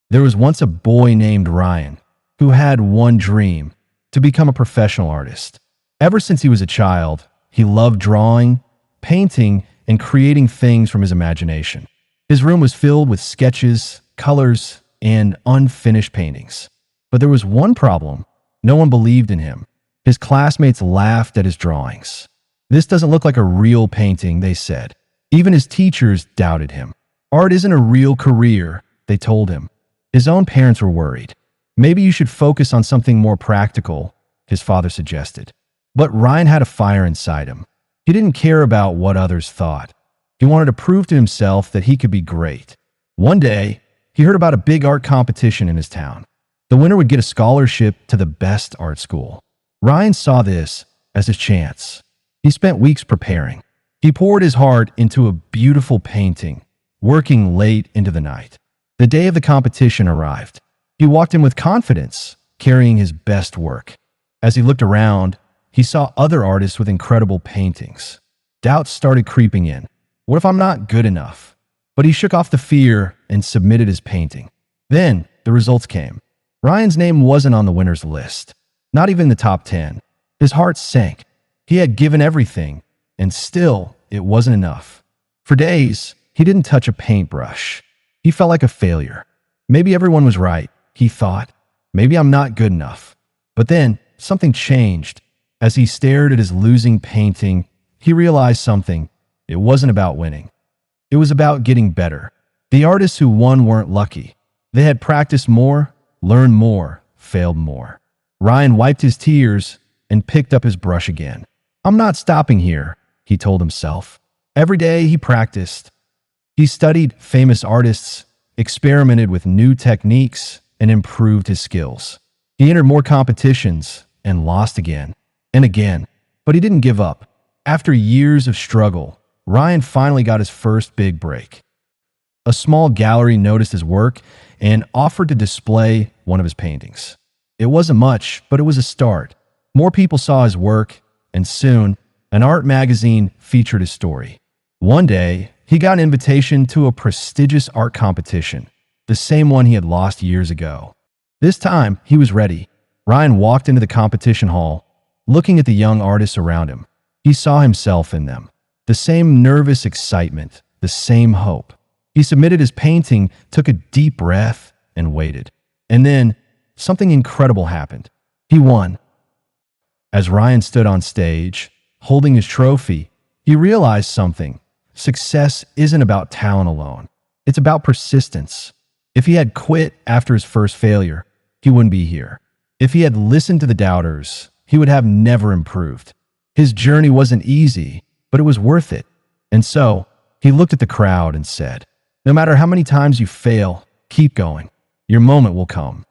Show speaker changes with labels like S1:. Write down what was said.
S1: There was once a boy named Ryan who had one dream: to become a professional artist. Ever since he was a child, he loved drawing, painting, and creating things from his imagination. His room was filled with sketches, colors, and unfinished paintings. But there was one problem: no one believed in him. His classmates laughed at his drawings. "This doesn't look like a real painting," they said. Even his teachers doubted him. "Art isn't a real career," they told him. His own parents were worried. "Maybe you should focus on something more practical," his father suggested. But Ryan had a fire inside him. He didn't care about what others thought. He wanted to prove to himself that he could be great. One day, he heard about a big art competition in his town. The winner would get a scholarship to the best art school. Ryan saw this as his chance. He spent weeks preparing. He poured his heart into a beautiful painting, working late into the night. The day of the competition arrived. He walked in with confidence, carrying his best work. As he looked around, he saw other artists with incredible paintings. Doubts started creeping in. What if I'm not good enough? But he shook off the fear and submitted his painting. Then the results came. Ryan's name wasn't on the winner's list, not even the top 10. His heart sank. He had given everything, and still it wasn't enough. For days, he didn't touch a paintbrush. He felt like a failure. Maybe everyone was right, he thought. Maybe I'm not good enough. But then something changed. As he stared at his losing painting, he realized something. It wasn't about winning. It was about getting better. The artists who won weren't lucky. They had practiced more, learned more, failed more. Ryan wiped his tears and picked up his brush again. "I'm not stopping here," he told himself. Every day he practiced. He studied famous artists, experimented with new techniques, and improved his skills. He entered more competitions and lost again and again, but he didn't give up. After years of struggle, Ryan finally got his first big break. A small gallery noticed his work and offered to display one of his paintings. It wasn't much, but it was a start. More people saw his work, and soon, an art magazine featured his story. One day, he got an invitation to a prestigious art competition, the same one he had lost years ago. This time, he was ready. Ryan walked into the competition hall, looking at the young artists around him. He saw himself in them. The same nervous excitement, the same hope. He submitted his painting, took a deep breath, and waited. And then, something incredible happened. He won. As Ryan stood on stage, holding his trophy, he realized something. Success isn't about talent alone. It's about persistence. If he had quit after his first failure, he wouldn't be here. If he had listened to the doubters, he would have never improved. His journey wasn't easy, but it was worth it. And so, he looked at the crowd and said, "No matter how many times you fail, keep going. Your moment will come."